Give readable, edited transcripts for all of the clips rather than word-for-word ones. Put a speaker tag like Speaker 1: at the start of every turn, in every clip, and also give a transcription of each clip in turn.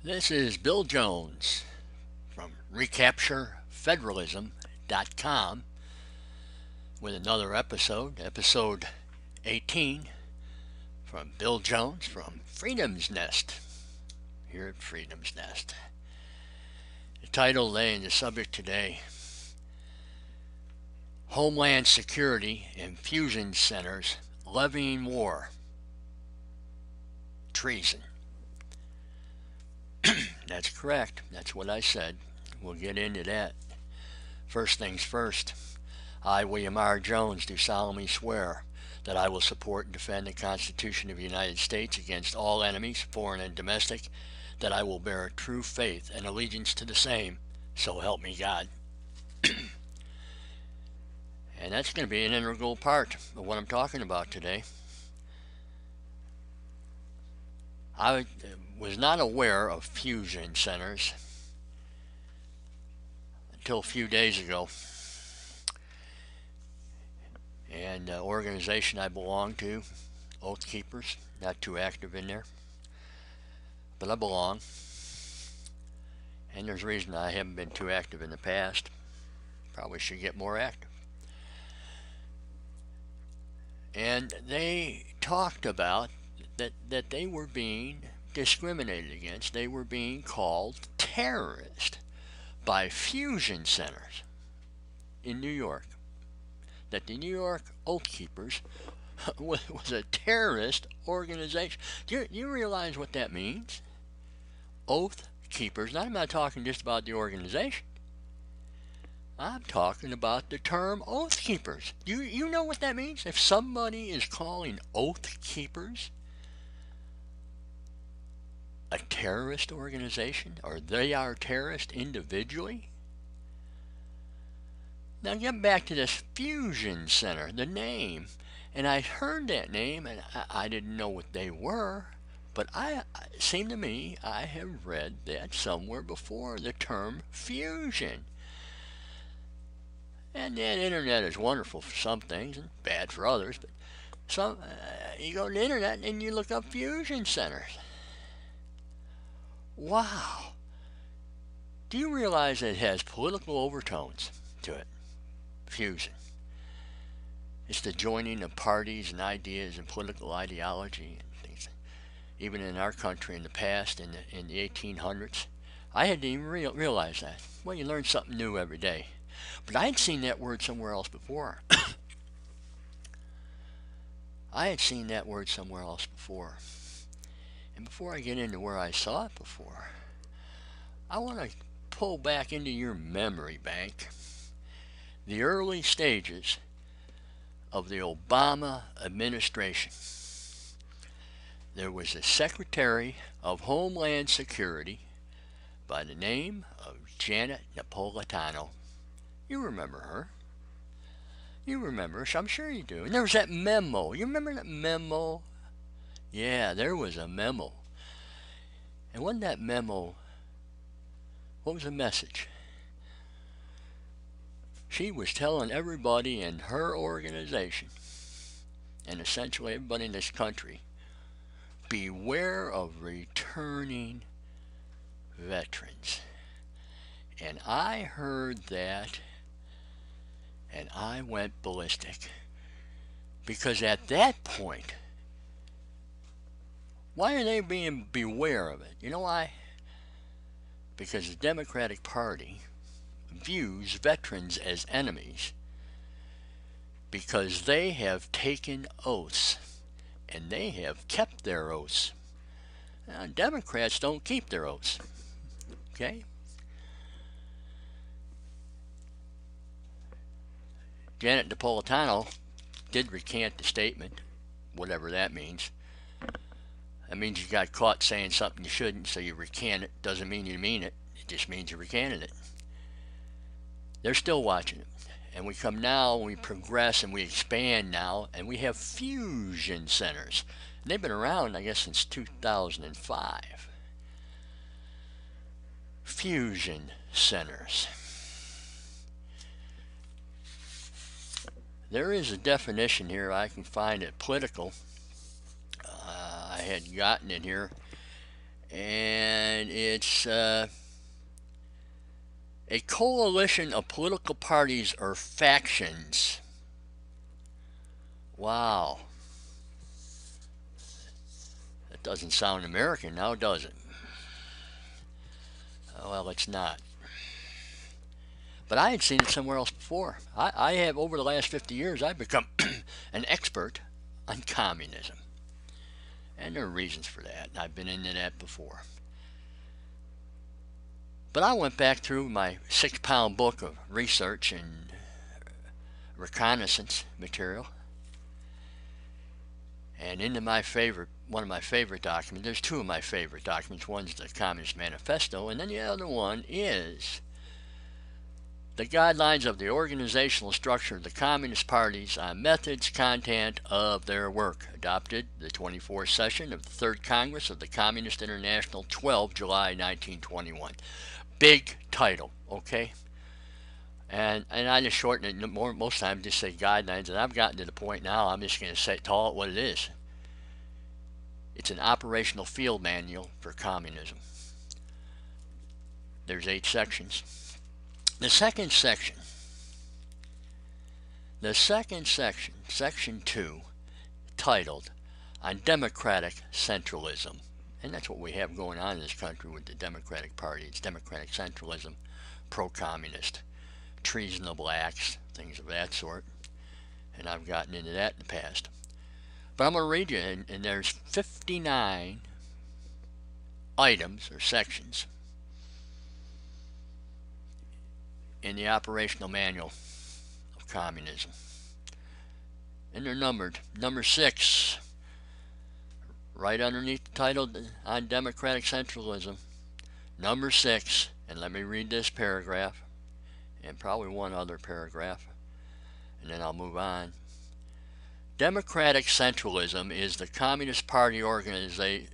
Speaker 1: This is Bill Jones from recapturefederalism.com with another episode 18 from Bill Jones from Freedom's Nest here at Freedom's Nest. The title and the subject today: Homeland Security Infusion Centers Levying War. Treason. That's correct. That's what I said. We'll get into that. First things first. I, William R. Jones, do solemnly swear that I will support and defend the Constitution of the United States against all enemies, foreign and domestic, that I will bear true faith and allegiance to the same, so help me God. And that's going to be an integral part of what I'm talking about today. I was not aware of fusion centers until a few days ago. And the organization I belong to, Oath Keepers, not too active in there, but I belong. And there's a reason I haven't been too active in the past. Probably should get more active. And they talked about that they were being discriminated against. They were being called terrorists by fusion centers in New York. That the New York Oath Keepers was a terrorist organization. Do you realize what that means? Oath Keepers. Now, I'm not talking just about the organization. I'm talking about the term Oath Keepers. You know what that means? If somebody is calling Oath Keepers a terrorist organization, or they are terrorist individually. Now get back to this fusion center, the name, and I heard that name and I didn't know what they were, but it seemed to me I have read that somewhere before, the term fusion. And that internet is wonderful for some things and bad for others, but you go to the internet and you look up fusion centers. Wow. Do you realize that it has political overtones to it? Fusion. It's the joining of parties and ideas and political ideology and things. Even in our country in the past, in the 1800s, I hadn't even realized that. Well, you learn something new every day. But I had seen that word somewhere else before. I had seen that word somewhere else before. And before I get into where I saw it before, I want to pull back into your memory bank the early stages of the Obama administration. There was a Secretary of Homeland Security by the name of Janet Napolitano. You remember her. You remember her, I'm sure you do. And there was that memo. You remember that memo? Yeah, there was a memo. And wasn't that memo, what was the message? She was telling everybody in her organization, and essentially everybody in this country, beware of returning veterans. And I heard that, and I went ballistic. Because at that point, why are they being beware of it? You know why? Because the Democratic Party views veterans as enemies because they have taken oaths and they have kept their oaths. Now, Democrats don't keep their oaths. Okay? Janet Napolitano did recant the statement, whatever that means. That means you got caught saying something you shouldn't, so you recant it. Doesn't mean you mean it. It just means you recanted it. They're still watching it. And we come now, we progress and we expand now, and we have fusion centers. And they've been around, I guess, since 2005. Fusion centers. There is a definition here. I can find it political. I had gotten it here, and it's a coalition of political parties or factions. Wow, that doesn't sound American now, does it? Well, it's not. But I had seen it somewhere else before. I have, over the last 50 years, I've become an expert on communism. And there are reasons for that, and I've been into that before. But I went back through my 6-pound book of research and reconnaissance material, and into one of my favorite documents. There's two of my favorite documents. One's the Communist Manifesto, and then the other one is the guidelines of the organizational structure of the Communist parties on methods, content of their work, adopted the 24th session of the Third Congress of the Communist International, 12 July 1921. Big title, okay? And I just shorten it most times, just say guidelines, and I've gotten to the point now I'm just going to call it what it is. It's an operational field manual for communism. There's 8 sections. The second section, section 2, titled On Democratic Centralism. And that's what we have going on in this country with the Democratic Party. It's democratic centralism, pro-communist, treasonable acts, things of that sort. And I've gotten into that in the past. But I'm going to read you, and there's 59 items or sections in the operational manual of communism. And they're numbered. Number 6, right underneath the title on democratic centralism. Number 6, and let me read this paragraph, and probably one other paragraph, and then I'll move on. Democratic centralism is the Communist Party organization.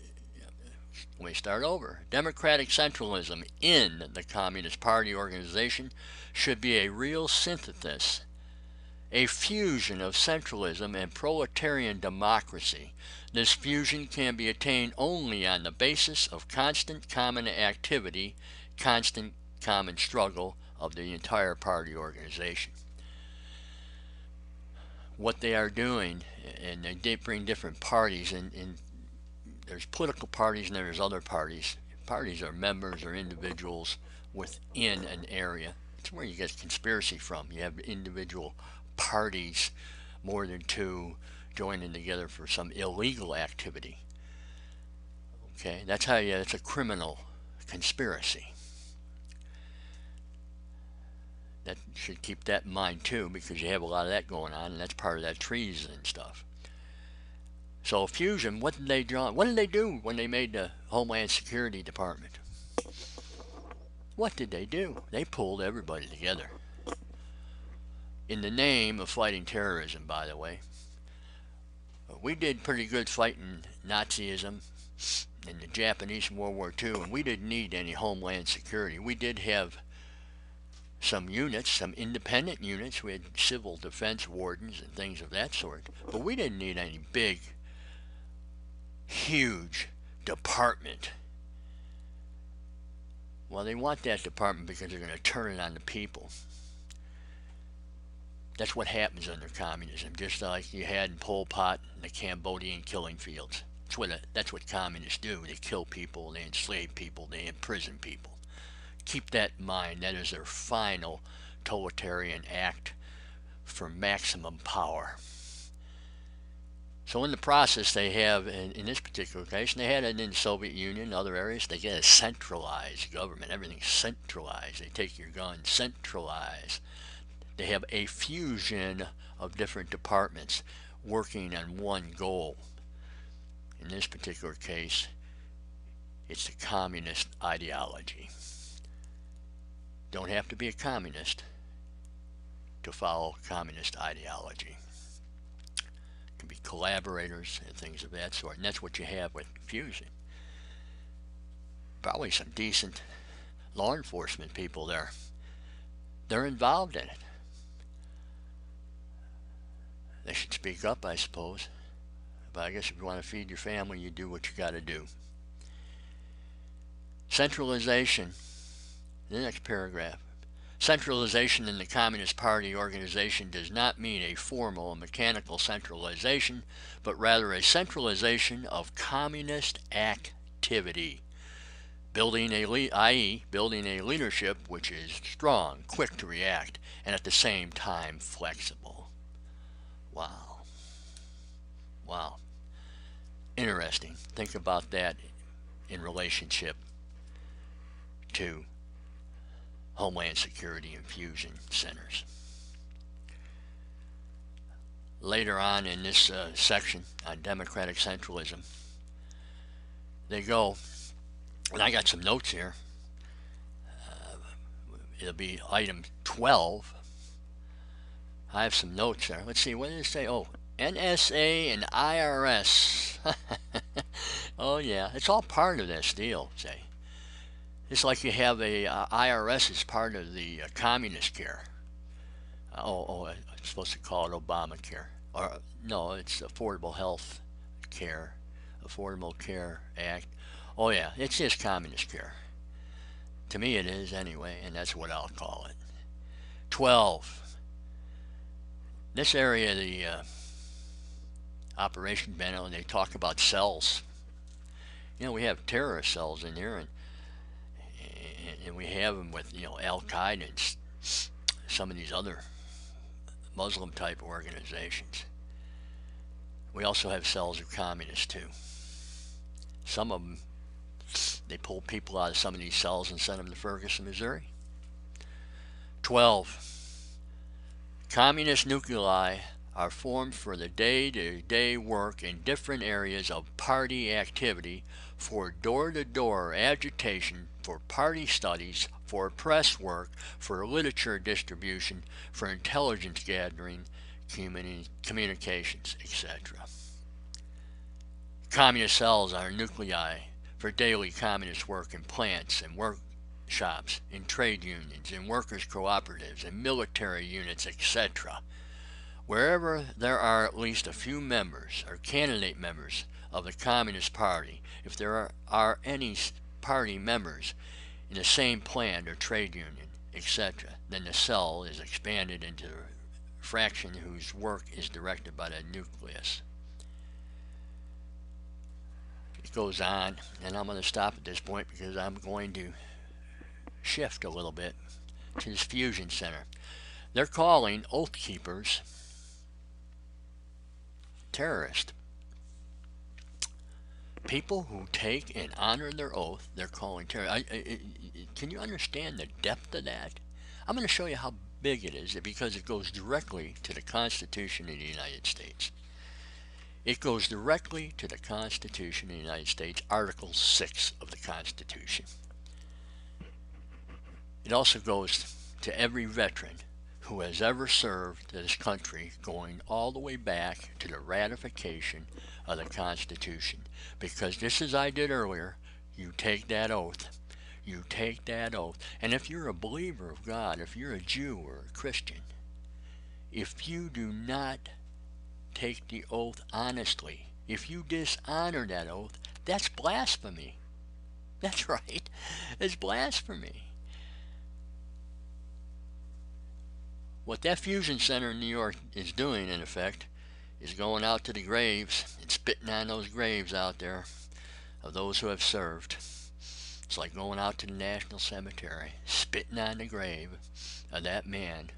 Speaker 1: Let me start over. Democratic centralism in the Communist Party organization should be a real synthesis, a fusion of centralism and proletarian democracy. This fusion can be attained only on the basis of constant common activity, constant common struggle of the entire party organization. What they are doing, and they bring different parties, and there's political parties and there's other parties. Parties are members or individuals within an area. It's where you get conspiracy from. You have individual parties, more than 2, joining together for some illegal activity. Okay, that's it's a criminal conspiracy. That should keep that in mind too, because you have a lot of that going on, and that's part of that treason and stuff. So fusion, what did they do when they made the Homeland Security Department? What did they do? They pulled everybody together. In the name of fighting terrorism, by the way. We did pretty good fighting Nazism and the Japanese in World War II, and we didn't need any Homeland Security. We did have some units, some independent units. We had civil defense wardens and things of that sort, but we didn't need any big, huge department. Well, they want that department because they're going to turn it on the people. That's what happens under communism, just like you had in Pol Pot and the Cambodian killing fields. That's what communists do. They kill people, they enslave people, they imprison people. Keep that in mind. That is their final totalitarian act for maximum power. So in the process, they have, in this particular case, and they had it in the Soviet Union and other areas, they get a centralized government. Everything's centralized. They take your gun, centralized. They have a fusion of different departments working on one goal. In this particular case, it's the communist ideology. Don't have to be a communist to follow communist ideology. Can be collaborators and things of that sort, and that's what you have with fusion. Probably some decent law enforcement people there. They're involved in it. They should speak up, I suppose. But I guess if you want to feed your family, you do what you got to do. Centralization, the next paragraph. Centralization in the Communist Party organization does not mean a formal and mechanical centralization, but rather a centralization of communist activity, i.e., building a leadership which is strong, quick to react, and at the same time flexible. Wow. Wow. Interesting. Think about that in relationship to Homeland Security infusion centers. Later on in this section on democratic centralism, they go, and I got some notes here. It'll be item 12. I have some notes there. Let's see, what did it say? Oh, NSA and IRS. Oh yeah, it's all part of this deal, say. It's like you have a IRS as part of the communist care. I'm supposed to call it Obamacare. Or no, it's Affordable Health Care, Affordable Care Act. Oh yeah, it's just communist care. To me it is anyway, and that's what I'll call it. 12. This area, the Operation Banner, and they talk about cells. You know, we have terrorist cells in here, and we have them with, you know, Al-Qaeda and some of these other Muslim type organizations. We also have cells of communists too. Some of them, they pull people out of some of these cells and send them to Ferguson, Missouri. 12. Communist nuclei are formed for the day-to-day work in different areas of party activity, for door-to-door agitation, for party studies, for press work, for literature distribution, for intelligence gathering, communications, etc. Communist cells are nuclei for daily communist work in plants and workshops, in trade unions, in workers' cooperatives, in military units, etc. Wherever there are at least a few members or candidate members of the Communist Party, if there are any party members in the same plant or trade union, etc., then the cell is expanded into a fraction whose work is directed by the nucleus. It goes on, and I'm going to stop at this point because I'm going to shift a little bit to this fusion center. They're calling oath keepers terrorists. People who take and honor their oath, they're calling terrorists. Can you understand the depth of that? I'm going to show you how big it is because it goes directly to the Constitution of the United States. It goes directly to the Constitution of the United States, Article 6 of the Constitution. It also goes to every veteran who has ever served this country, going all the way back to the ratification of the Constitution. Because just as I did earlier, you take that oath. You take that oath. And if you're a believer of God, if you're a Jew or a Christian, if you do not take the oath honestly, if you dishonor that oath, that's blasphemy. That's right. It's blasphemy. What that fusion center in New York is doing, in effect, is going out to the graves and spitting on those graves out there of those who have served. It's like going out to the National Cemetery, spitting on the grave of that man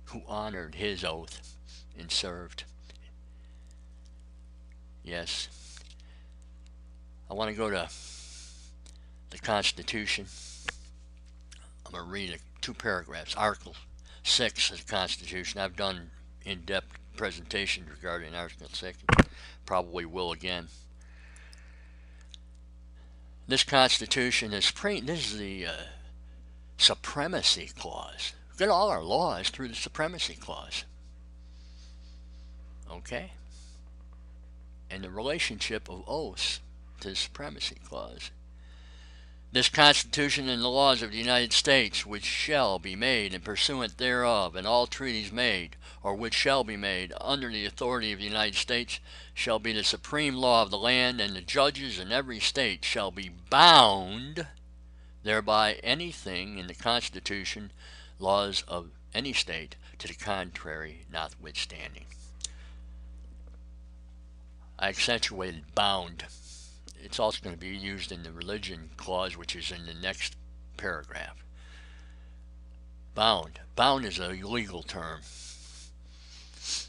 Speaker 1: who honored his oath and served. Yes. I want to go to the Constitution. I'm going to read 2 paragraphs. Article 6 of the Constitution. I've done in-depth presentations regarding Article 6. Probably will again. This Constitution is this is the Supremacy Clause. We get all our laws through the Supremacy Clause. Okay? And the relationship of oaths to the Supremacy Clause. This Constitution and the laws of the United States, which shall be made in pursuant thereof, and all treaties made, or which shall be made under the authority of the United States, shall be the supreme law of the land, and the judges in every state shall be bound thereby anything in the Constitution, laws of any state, to the contrary notwithstanding. I accentuated bound. It's also going to be used in the religion clause, which is in the next paragraph. Bound. Bound is a legal term.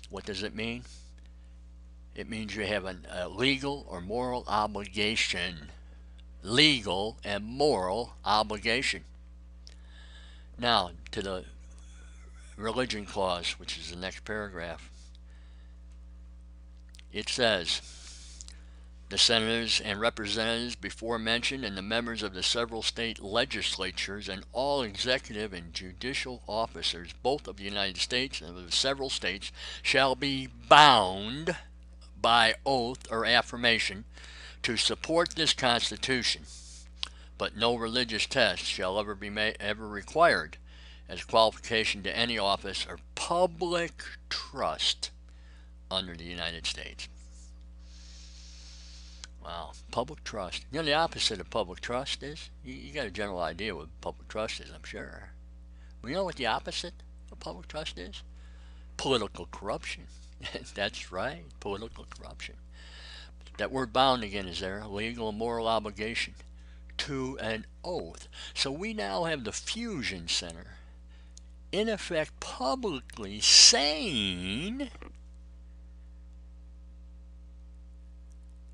Speaker 1: What does it mean? It means you have a legal or moral obligation. Legal and moral obligation. Now, to the religion clause, which is the next paragraph. It says, the senators and representatives before mentioned and the members of the several state legislatures and all executive and judicial officers, both of the United States and of the several states, shall be bound by oath or affirmation to support this Constitution, but no religious test shall ever be ever required as qualification to any office or public trust under the United States. Wow, public trust. You know the opposite of public trust is? You got a general idea what public trust is, I'm sure. But you know what the opposite of public trust is? Political corruption. That's right, political corruption. That word bound again is there, legal and moral obligation to an oath. So we now have the Fusion Center in effect publicly saying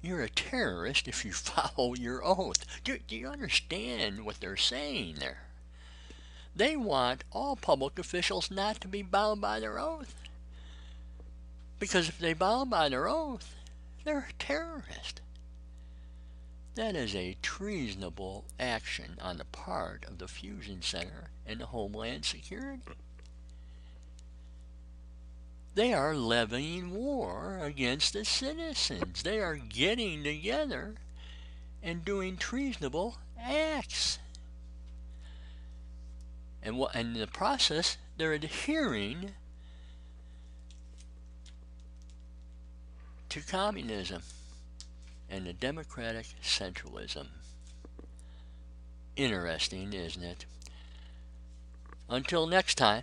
Speaker 1: you're a terrorist if you follow your oath. Do you understand what they're saying there? They want all public officials not to be bound by their oath. Because if they bound by their oath, they're a terrorist. That is a treasonable action on the part of the Fusion Center and the Homeland Security. They are levying war against the citizens. They are getting together and doing treasonable acts. And in the process, they're adhering to communism and the democratic centralism. Interesting, isn't it? Until next time.